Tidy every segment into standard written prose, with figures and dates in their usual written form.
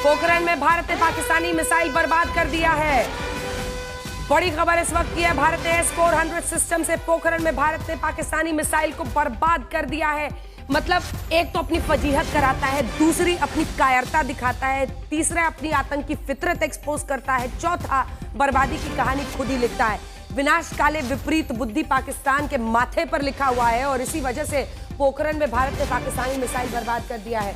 पोखरण में भारत ने पाकिस्तानी मिसाइल बर्बाद कर दिया है। बड़ी खबर इस वक्त की है, भारत ने S-400 सिस्टम से पोखरण में भारत ने पाकिस्तानी मिसाइल को बर्बाद कर दिया है। मतलब एक तो अपनी फजीहत कराता है, दूसरी अपनी कायरता दिखाता है, तीसरा अपनी आतंकी फितरत एक्सपोज करता है, चौथा बर्बादी की कहानी खुद ही लिखता है। विनाश काले विपरीत बुद्धि पाकिस्तान के माथे पर लिखा हुआ है और इसी वजह से पोखरण में भारत ने पाकिस्तानी मिसाइल बर्बाद कर दिया है।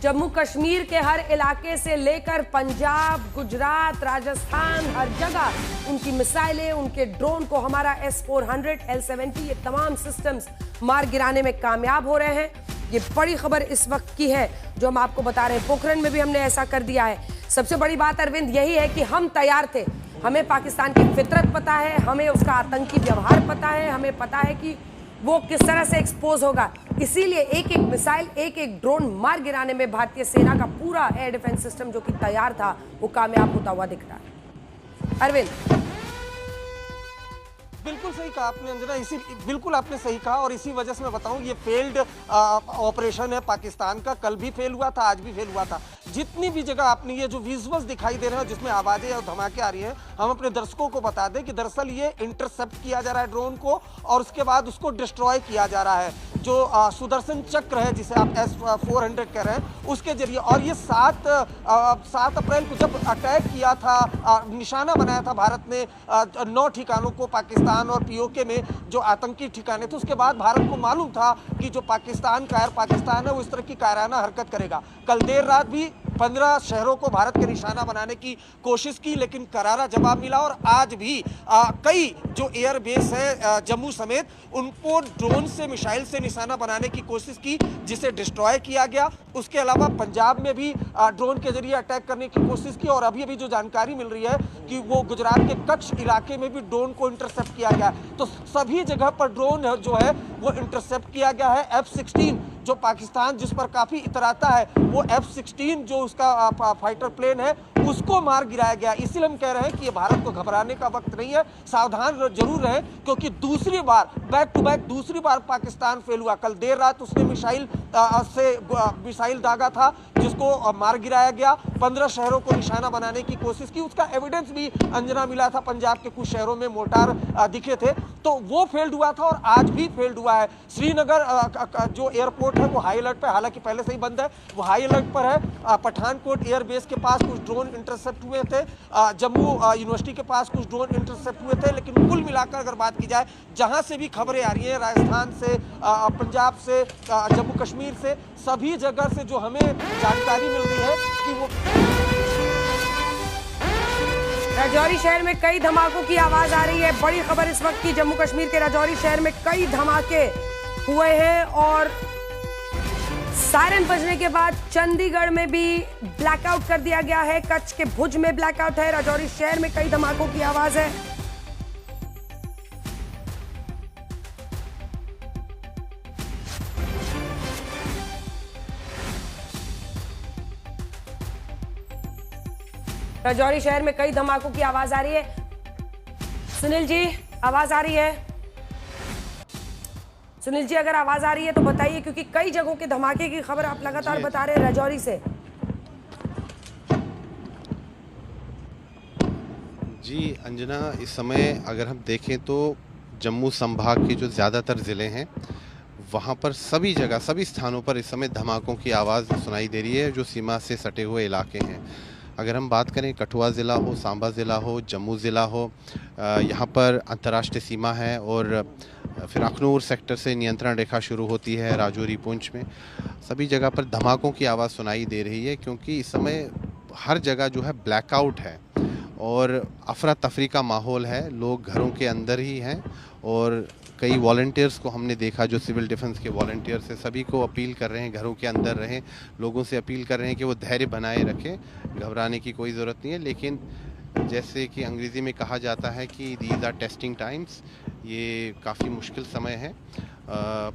जम्मू कश्मीर के हर इलाके से लेकर पंजाब, गुजरात, राजस्थान, हर जगह उनकी मिसाइलें, उनके ड्रोन को हमारा S-400, L-70 ये तमाम सिस्टम्स मार गिराने में कामयाब हो रहे हैं। ये बड़ी खबर इस वक्त की है जो हम आपको बता रहे हैं। पोखरण में भी हमने ऐसा कर दिया है। सबसे बड़ी बात अरविंद यही है कि हम तैयार थे। हमें पाकिस्तान की फितरत पता है, हमें उसका आतंकी व्यवहार पता है, हमें पता है कि वो किस तरह से एक्सपोज होगा। इसीलिए एक एक मिसाइल, एक एक ड्रोन मार गिराने में भारतीय सेना का पूरा एयर डिफेंस सिस्टम जो कि तैयार था वो कामयाब होता हुआ दिख रहा है। अरविंद, बिल्कुल सही कहा आपने अंजना, बिल्कुल आपने सही कहा और इसी वजह से मैं बताऊं ये फेल्ड ऑपरेशन है पाकिस्तान का। कल भी फेल हुआ था, आज भी फेल हुआ था। जितनी भी जगह आपने ये जो विजुअल्स दिखाई दे रहे हैं जिसमें आवाजें और धमाके आ रही हैं, हम अपने दर्शकों को बता दें कि दरअसल ये इंटरसेप्ट किया जा रहा है ड्रोन को और उसके बाद उसको डिस्ट्रॉय किया जा रहा है। जो सुदर्शन चक्र है जिसे आप S-400 कह रहे हैं उसके जरिए, और ये 7 अप्रैल को जब अटैक किया था, निशाना बनाया था भारत ने 9 ठिकानों को पाकिस्तान और POK में जो आतंकी ठिकाने थे, उसके बाद भारत को मालूम था कि जो पाकिस्तान है वो इस तरह की कायराना हरकत करेगा। कल देर रात भी 15 शहरों को भारत के निशाना बनाने की कोशिश की लेकिन करारा जवाब मिला और आज भी कई जो एयर बेस है जम्मू समेत उनको ड्रोन से, मिसाइल से निशाना बनाने की कोशिश की जिसे डिस्ट्रॉय किया गया। उसके अलावा पंजाब में भी ड्रोन के जरिए अटैक करने की कोशिश की और अभी जो जानकारी मिल रही है कि वो गुजरात के कच्छ इलाके में भी ड्रोन को इंटरसेप्ट किया गया। तो सभी जगह पर ड्रोन जो है वो इंटरसेप्ट किया गया है। F-16 जो पाकिस्तान जिस पर काफी इतराता है वो F-16 जो उसका फाइटर प्लेन है उसको मार गिराया गया। इसीलिए हम कह रहे हैं कि ये भारत को घबराने का वक्त नहीं है, सावधान जरूर रहे क्योंकि दूसरी बार बैक टू बैक दूसरी बार पाकिस्तान फेल हुआ। कल देर रात उसने मिसाइल दागा था जिसको मार गिराया गया। 15 शहरों को निशाना बनाने की कोशिश की, उसका एविडेंस भी अंजना मिला था। पंजाब के कुछ शहरों में मोर्टार दिखे थे तो वो फेल्ड हुआ था और आज भी फेल्ड हुआ है। श्रीनगर जो एयरपोर्ट है वो हाई अलर्ट पर, हालांकि पहले से ही बंद है, वो हाई अलर्ट पर है। पठानकोट एयरबेस के पास कुछ ड्रोन इंटरसेप्ट हुए थे, जम्मू यूनिवर्सिटी के पास कुछ ड्रोन इंटरसेप्ट हुए थे, लेकिन कुल मिलाकर अगर बात की जाए जहां से भी खबरें आ रही हैं, राजस्थान से, पंजाब से, जम्मू कश्मीर से, सभी जगह से जो हमें जानकारी मिल रही है कि वो राजौरी शहर में कई धमाकों की आवाज आ रही है। बड़ी खबर इस वक्त की, जम्मू कश्मीर के राजौरी शहर में कई धमाके हुए हैं और सायरन बजने के बाद चंडीगढ़ में भी ब्लैकआउट कर दिया गया है। कच्छ के भुज में ब्लैकआउट है। राजौरी शहर में कई धमाकों की आवाज है। राजौरी शहर में कई धमाकों की आवाज आ रही है। सुनील जी, आवाज आ रही है? सुनील जी, अगर आवाज आ रही है तो बताइए क्योंकि कई जगहों के धमाके की खबर आप लगातार बता रहे हैं राजौरी से। जी अंजना, इस समय अगर हम देखें तो जम्मू संभाग के जो ज़्यादातर ज़िले हैं वहाँ पर सभी जगह, सभी स्थानों पर इस समय धमाकों की आवाज़ सुनाई दे रही है जो सीमा से सटे हुए इलाके हैं। अगर हम बात करें कठुआ ज़िला हो, सांबा ज़िला हो, जम्मू ज़िला हो, यहाँ पर अंतर्राष्ट्रीय सीमा है और फिर अखनूर सेक्टर से नियंत्रण रेखा शुरू होती है राजौरी पुंछ में, सभी जगह पर धमाकों की आवाज़ सुनाई दे रही है क्योंकि इस समय हर जगह जो है ब्लैकआउट है और अफरा तफरी का माहौल है। लोग घरों के अंदर ही हैं और कई वॉलंटियर्स को हमने देखा जो सिविल डिफेंस के वॉलंटियर्स हैं, सभी को अपील कर रहे हैं घरों के अंदर रहें, लोगों से अपील कर रहे हैं कि वो धैर्य बनाए रखें, घबराने की कोई ज़रूरत नहीं है। लेकिन जैसे कि अंग्रेज़ी में कहा जाता है कि दीज आर टेस्टिंग टाइम्स, ये काफ़ी मुश्किल समय है।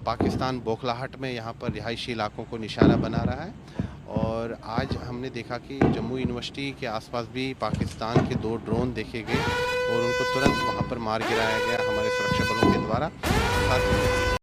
पाकिस्तान बौखलाहट में यहाँ पर रिहायशी इलाकों को निशाना बना रहा है और आज हमने देखा कि जम्मू यूनिवर्सिटी के आसपास भी पाकिस्तान के 2 ड्रोन देखे गए और उनको तुरंत वहाँ पर मार गिराया गया हमारे सुरक्षा बलों के द्वारा। साथ ही